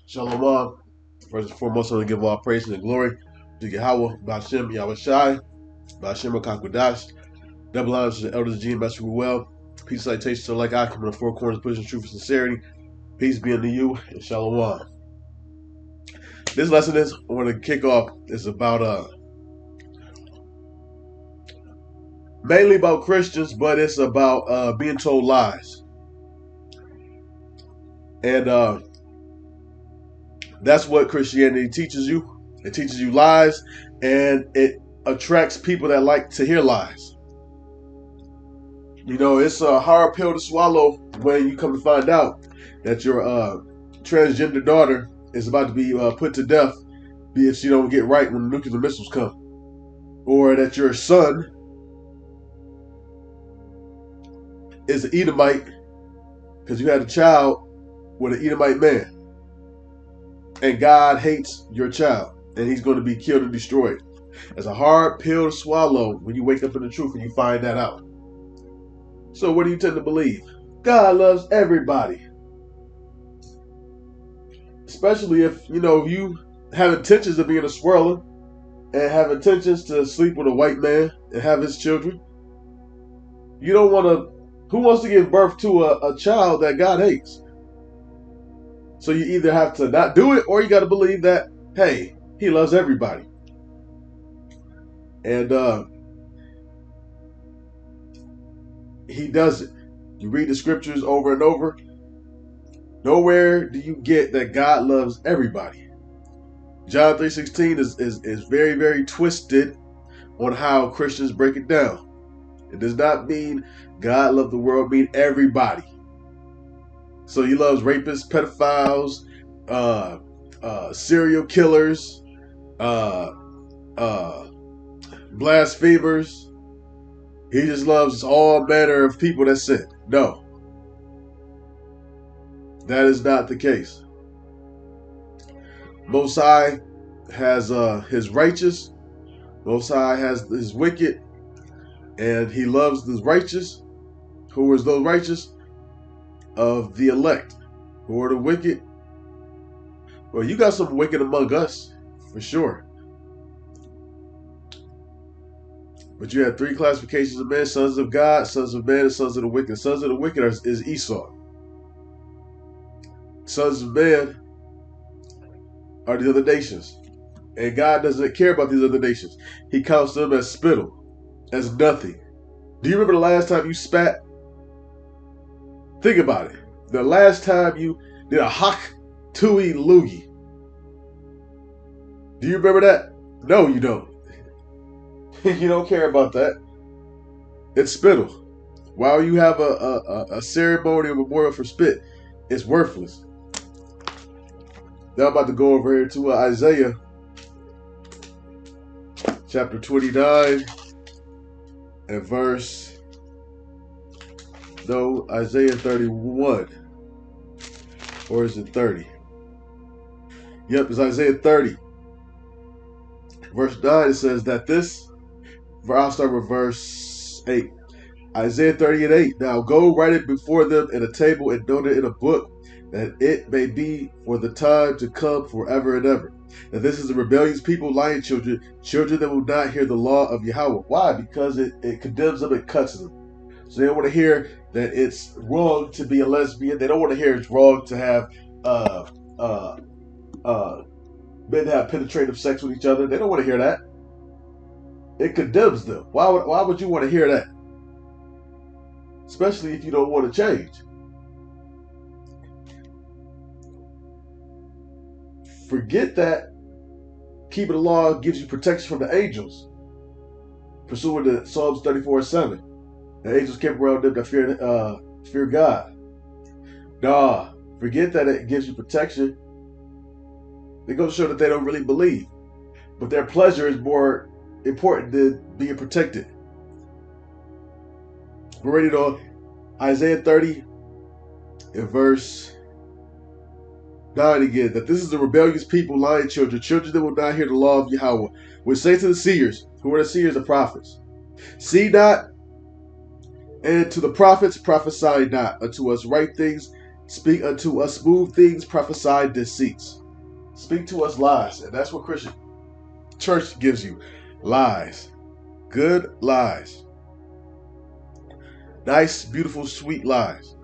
Shalom. First and foremost, I want to give all praise and glory to Yahweh, Bashem, Yahweh Shai, Bashem, Kakwadash. Double honors to the elders, G, and Master Ruel. Peace, citations to like I come in the four corners, pushing truth and sincerity. Peace be unto you, and Shalom. This lesson is, I want to kick off, is about, mainly about Christians, but it's about being told lies. And that's what Christianity teaches you. It teaches you lies, and it attracts people that like to hear lies. You know, it's a hard pill to swallow when you come to find out that your transgender daughter is about to be put to death if she don't get right when the nuclear missiles come. Or that your son is an Edomite because you had a child with an Edomite man. And God hates your child, and he's going to be killed and destroyed. It's a hard pill to swallow when you wake up in the truth and you find that out. So what do you tend to believe? God loves everybody. Especially if, you have intentions of being a swirler and have intentions to sleep with a white man and have his children. You don't want to, who wants to give birth to a child that God hates? So you either have to not do it, or you got to believe that, hey, he loves everybody. And he does it. You read the scriptures over and over. Nowhere do you get that God loves everybody. John 3:16 is very, very twisted on how Christians break it down. It does not mean God loved the world, mean everybody. So he loves rapists, pedophiles, serial killers, blasphemers. He just loves all manner of people that sin. No. That is not the case. Most High has his righteous. Most High has his wicked. And he loves the righteous. Who is those righteous? Of the elect. Who are the wicked? Well, you got some wicked among us, for sure. But you have three classifications of men: sons of God, sons of man, and sons of the wicked. Sons of the wicked is Esau. Sons of man are the other nations. And God doesn't care about these other nations. He counts them as spittle, as nothing. Do you remember the last time you spat? Think about it. The last time you did a hak tui loogie. Do you remember that? No, you don't. You don't care about that. It's spittle. While you have a ceremony or memorial for spit, it's worthless. Now I'm about to go over here to Isaiah chapter 29 and Isaiah 31. Or is it 30? Yep, it's Isaiah 30. Verse 9, it says that I'll start with verse 8. Isaiah 30 and 8. Now go write it before them in a table and note it in a book, that it may be for the time to come forever and ever. That this is a rebellious people, lying children that will not hear the law of Yahweh. Why? Because it condemns them and cuts them. So they don't want to hear that it's wrong to be a lesbian. They don't want to hear it's wrong to have men have penetrative sex with each other. They don't want to hear that. It condemns them. Why would you want to hear that? Especially if you don't want to change. Forget that keeping the law gives you protection from the angels. Pursuant to Psalms 34:7. The angels kept around them that fear God. Nah, forget that it gives you protection. It goes to show that they don't really believe. But their pleasure is more important than being protected. We're ready to Isaiah 30 in verse 9 again. That this is the rebellious people, lying children that will not hear the law of Yahweh. Which say to the seers, who are the seers? The prophets. See not, and to the prophets prophesy not unto us right things Speak unto us smooth things, prophesy deceits. Speak to us lies. And that's what Christian church gives you. Lies. Good lies. Nice, beautiful, sweet lies.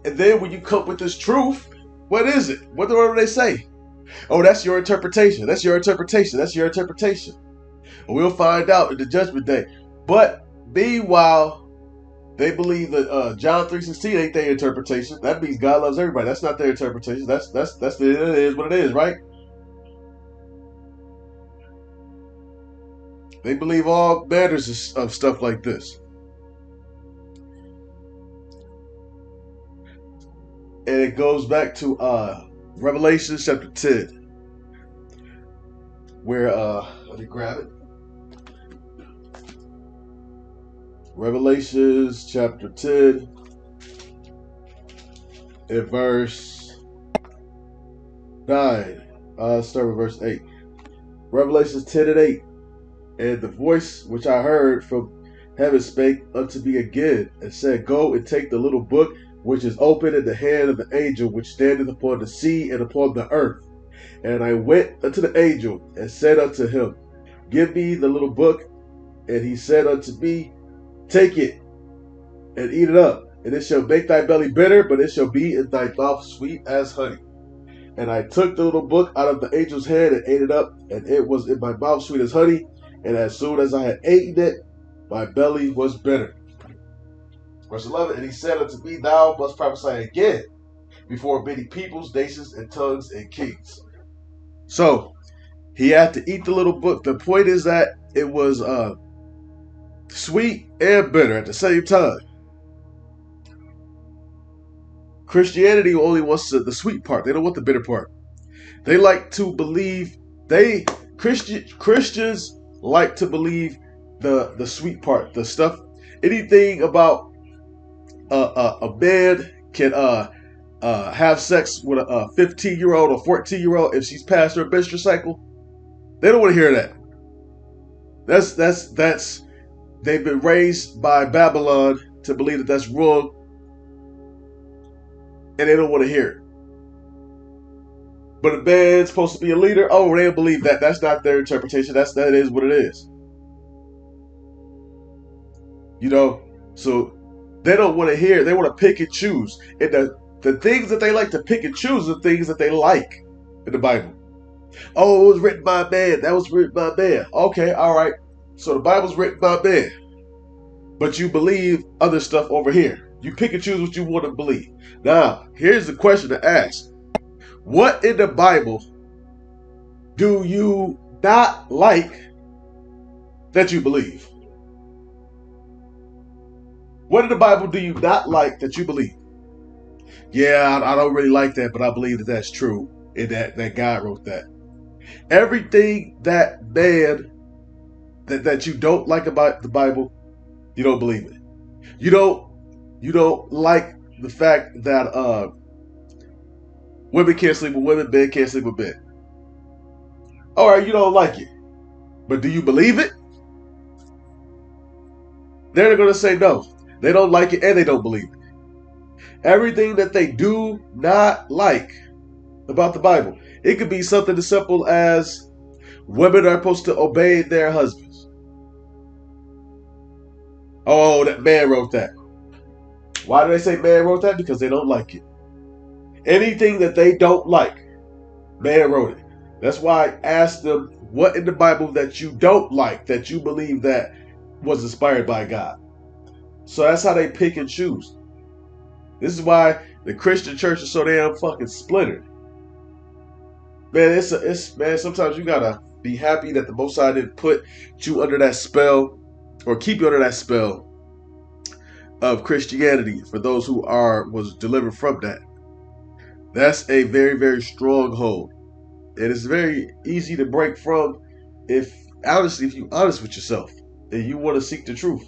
And then when you come with this truth, what is it? What do they say? Oh, that's your interpretation. That's your interpretation. That's your interpretation. And we'll find out in the judgment day. But meanwhile, they believe that John 3:16 ain't their interpretation. That means God loves everybody. That's not their interpretation. It is what it is, right? They believe all manners of stuff like this. And it goes back to Revelation chapter 10. Where, let me grab it. Revelations chapter 10 and verse 9. Start with verse 8. Revelations 10 and 8. And the voice which I heard from heaven spake unto me again, and said, Go and take the little book which is open in the hand of the angel which standeth upon the sea and upon the earth. And I went unto the angel, and said unto him, Give me the little book. And he said unto me, Take it, and eat it up, and it shall make thy belly bitter, but it shall be in thy mouth sweet as honey. And I took the little book out of the angel's hand, and ate it up, and it was in my mouth sweet as honey. And as soon as I had eaten it, my belly was bitter. Verse 11, and he said unto me, Thou must prophesy again before many peoples, nations, and tongues, and kings. So, he had to eat the little book. The point is that it was sweet and bitter at the same time. Christianity only wants the sweet part. They don't want the bitter part. They like to believe, Christians like to believe the sweet part, the stuff. Anything about a man can have sex with a 15-year-old or 14-year-old if she's past her menstrual cycle. They don't want to hear that. That's they've been raised by Babylon to believe that that's wrong, and they don't want to hear it. But a man's supposed to be a leader. Oh, they don't believe that. That's not their interpretation. That is what it is. You know, so they don't want to hear. They want to pick and choose. And the things that they like to pick and choose are things that they like in the Bible. Oh, it was written by a man. That was written by a man. Okay, all right. So the Bible's written by a man. But you believe other stuff over here. You pick and choose what you want to believe. Now, here's the question to ask. What in the Bible do you not like that you believe? What in the Bible do you not like that you believe? Yeah, I don't really like that, but I believe that that's true and that God wrote that. Everything that man that you don't like about the Bible, you don't believe it. You don't like the fact that women can't sleep with women, men can't sleep with men. All right, you don't like it, but do you believe it? They're going to say no. They don't like it and they don't believe it. Everything that they do not like about the Bible, it could be something as simple as women are supposed to obey their husbands. Oh, that man wrote that. Why do they say man wrote that? Because they don't like it. Anything that they don't like, man wrote it. That's why I asked them, what in the Bible that you don't like, that you believe that was inspired by God? So that's how they pick and choose. This is why the Christian church is so damn fucking splintered. Man, man, sometimes you gotta be happy that the Most High didn't put you under that spell or keep you under that spell of Christianity for those who was delivered from that. That's a very, very strong hold. And it's very easy to break from if you're honest with yourself and you want to seek the truth.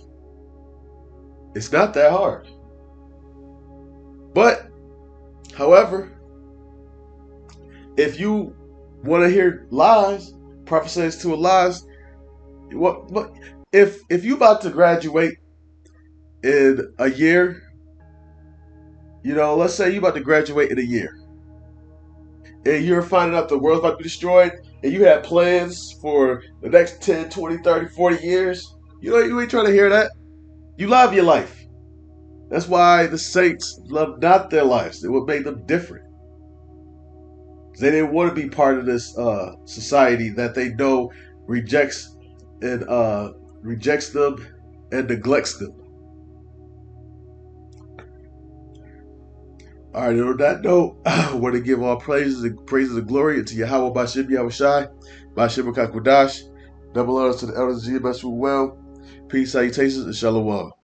It's not that hard. But, however, if you want to hear lies, prophecies to a lies, what if you about to graduate in a year You know, let's say you about to graduate in a year, and you're finding out the world's about to be destroyed, and you have plans for the next 10, 20, 30, 40 years. You ain't trying to hear that. You love your life. That's why the saints loved not their lives. It would make them different. They didn't want to be part of this society that they know rejects and rejects them and neglects them. All right, and on that note, I want to give all praises and glory to Yahweh Bashim Yahushai, Bashim Kakwadash, double honors to the elders of GMS well. Peace, salutations, and shalom.